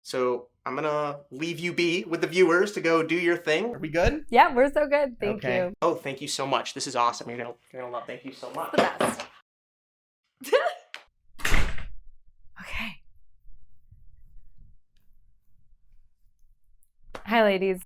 So I'm gonna leave you be with the viewers to go do your thing. Are we good? Yeah, we're so good. Thank Okay. you. Oh, thank you so much. This is awesome. You're gonna love. Thank you so much. The best. Okay. Hi, ladies.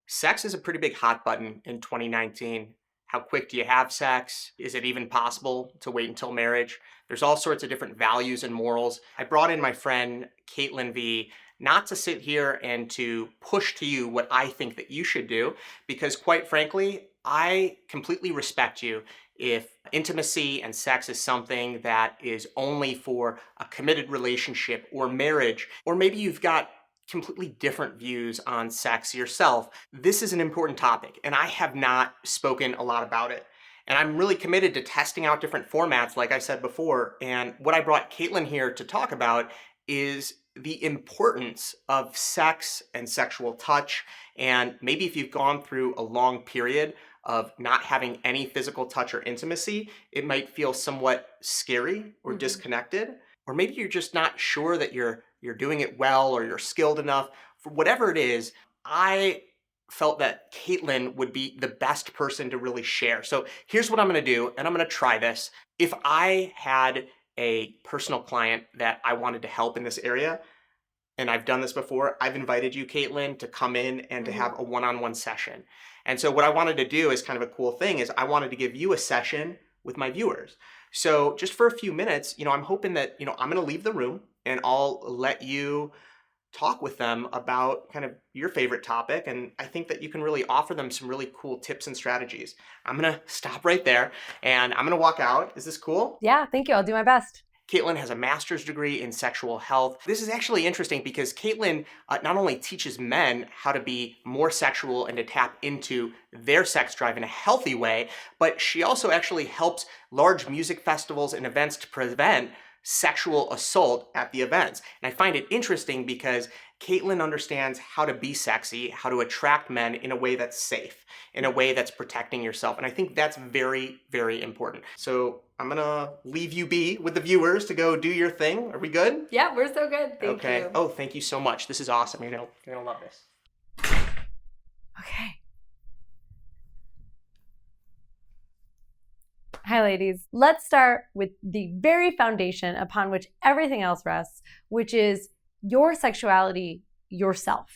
Sex is a pretty big hot button in 2019. How quick do you have sex? Is it even possible to wait until marriage? There's all sorts of different values and morals. I brought in my friend Caitlin V not to sit here and to push to you what I think that you should do, because quite frankly, I completely respect you if intimacy and sex is something that is only for a committed relationship or marriage, or maybe you've got completely different views on sex yourself. This is an important topic, and I have not spoken a lot about it. And I'm really committed to testing out different formats, like I said before. And what I brought Caitlin here to talk about is the importance of sex and sexual touch. And maybe if you've gone through a long period of not having any physical touch or intimacy, it might feel somewhat scary or disconnected. Or maybe you're just not sure that you're doing it well or you're skilled enough. For whatever it is, I felt that Caitlin would be the best person to really share. So here's what I'm gonna do, and I'm gonna try this. If I had a personal client that I wanted to help in this area, and I've done this before, I've invited you, Caitlin, to come in and to have a one-on-one session. And so what I wanted to do is kind of a cool thing is I wanted to give you a session with my viewers. So just for a few minutes, I'm hoping that, I'm gonna leave the room and I'll let you talk with them about kind of your favorite topic. And I think that you can really offer them some really cool tips and strategies. I'm gonna stop right there and I'm gonna walk out. Is this cool? Yeah, thank you. I'll do my best. Caitlin has a master's degree in sexual health. This is actually interesting because Caitlin not only teaches men how to be more sexual and to tap into their sex drive in a healthy way, but she also actually helps large music festivals and events to prevent sexual assault at the events. And I find it interesting because Caitlin understands how to be sexy, how to attract men in a way that's safe, in a way that's protecting yourself. And I think that's very, very important. So I'm gonna leave you be with the viewers to go do your thing. Are we good? Yeah, we're so good. Thank you. Oh, thank you so much. This is awesome. You're gonna love this. Okay. Hi, ladies. Let's start with the very foundation upon which everything else rests, which is your sexuality yourself.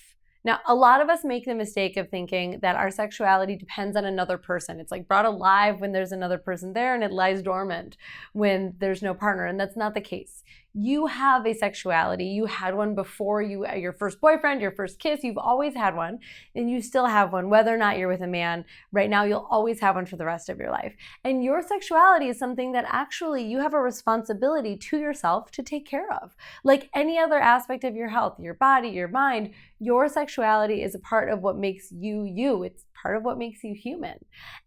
Now, a lot of us make the mistake of thinking that our sexuality depends on another person. It's like brought alive when there's another person there and it lies dormant when there's no partner, and that's not the case. You have a sexuality. You had one before your first boyfriend, your first kiss. You've always had one, and you still have one, whether or not you're with a man. Right now, you'll always have one for the rest of your life. And your sexuality is something that actually you have a responsibility to yourself to take care of. Like any other aspect of your health, your body, your mind, your sexuality is a part of what makes you you. It's part of what makes you human.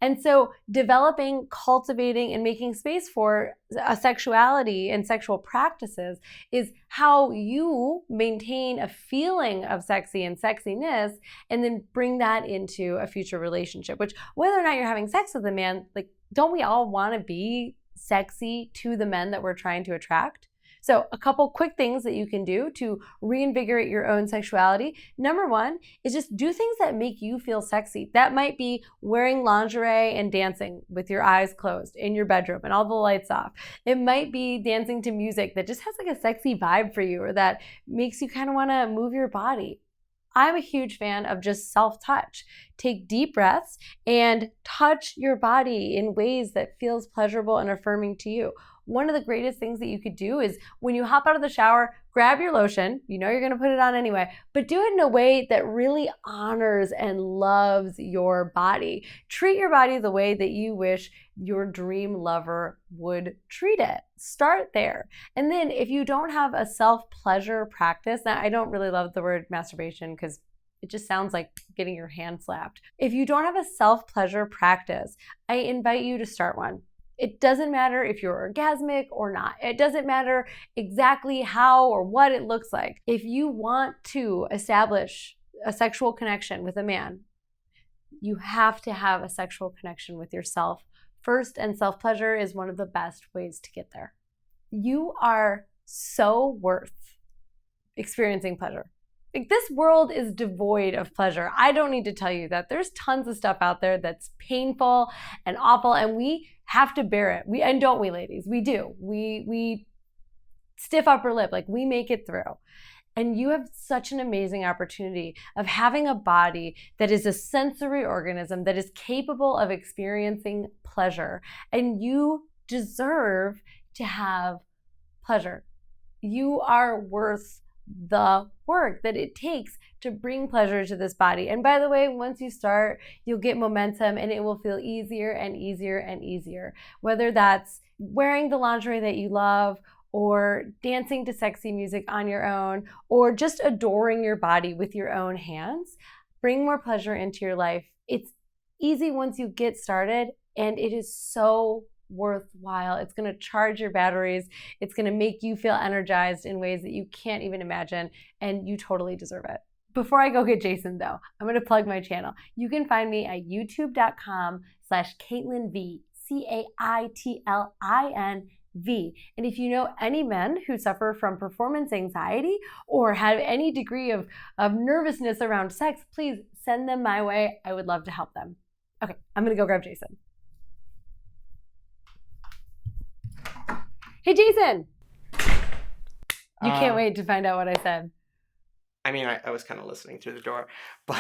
And so developing, cultivating, and making space for a sexuality and sexual practices is how you maintain a feeling of sexy and sexiness and then bring that into a future relationship, which whether or not you're having sex with a man, like, don't we all want to be sexy to the men that we're trying to attract? So a couple quick things that you can do to reinvigorate your own sexuality. Number one is just do things that make you feel sexy. That might be wearing lingerie and dancing with your eyes closed in your bedroom and all the lights off. It might be dancing to music that just has like a sexy vibe for you or that makes you kind of want to move your body. I'm a huge fan of just self-touch. Take deep breaths and touch your body in ways that feels pleasurable and affirming to you. One of the greatest things that you could do is when you hop out of the shower, grab your lotion. You know you're going to put it on anyway, but do it in a way that really honors and loves your body. Treat your body the way that you wish your dream lover would treat it. Start there. And then if you don't have a self-pleasure practice, now I don't really love the word masturbation because it just sounds like getting your hand slapped. If you don't have a self-pleasure practice, I invite you to start one. It doesn't matter if you're orgasmic or not. It doesn't matter exactly how or what it looks like. If you want to establish a sexual connection with a man, you have to have a sexual connection with yourself first, and self-pleasure is one of the best ways to get there. You are so worth experiencing pleasure. Like, this world is devoid of pleasure. I don't need to tell you that. There's tons of stuff out there that's painful and awful, and we have to bear it. And don't we, ladies? We do. We stiff upper lip, like, we make it through. And you have such an amazing opportunity of having a body that is a sensory organism that is capable of experiencing pleasure. And you deserve to have pleasure. You are worth the work that it takes to bring pleasure to this body. And by the way, once you start, you'll get momentum and it will feel easier and easier and easier. Whether that's wearing the lingerie that you love, or dancing to sexy music on your own, or just adoring your body with your own hands, bring more pleasure into your life. It's easy once you get started, and it is so worthwhile. It's going to charge your batteries. It's going to make you feel energized in ways that you can't even imagine, and you totally deserve it. Before I go get Jason, though, I'm going to plug my channel. You can find me at youtube.com/CaitlynV, CAITLINV. And if you know any men who suffer from performance anxiety or have any degree of nervousness around sex, please send them my way. I would love to help them. Okay, I'm going to go grab Jason. Hey, Jason. You can't wait to find out what I said. I mean, I was kind of listening through the door, but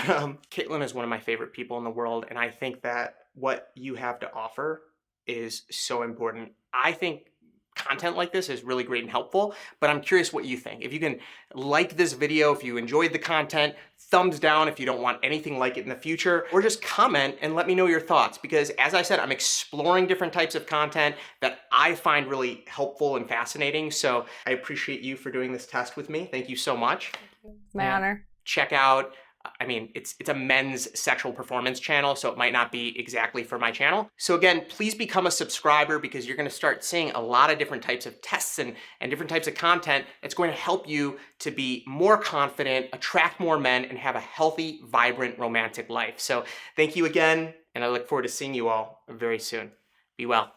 Caitlyn is one of my favorite people in the world, and I think that what you have to offer is so important. I think content like this is really great and helpful, but I'm curious what you think. If you can like this video, if you enjoyed the content, thumbs down if you don't want anything like it in the future, or just comment and let me know your thoughts, because as I said, I'm exploring different types of content that I find really helpful and fascinating. So I appreciate you for doing this test with me. Thank you so much. It's my honor. Check out, I mean, it's a men's sexual performance channel, so it might not be exactly for my channel. So again, please become a subscriber, because you're going to start seeing a lot of different types of tests and different types of content that's going to help you to be more confident, attract more men, and have a healthy, vibrant, romantic life. So thank you again, and I look forward to seeing you all very soon. Be well.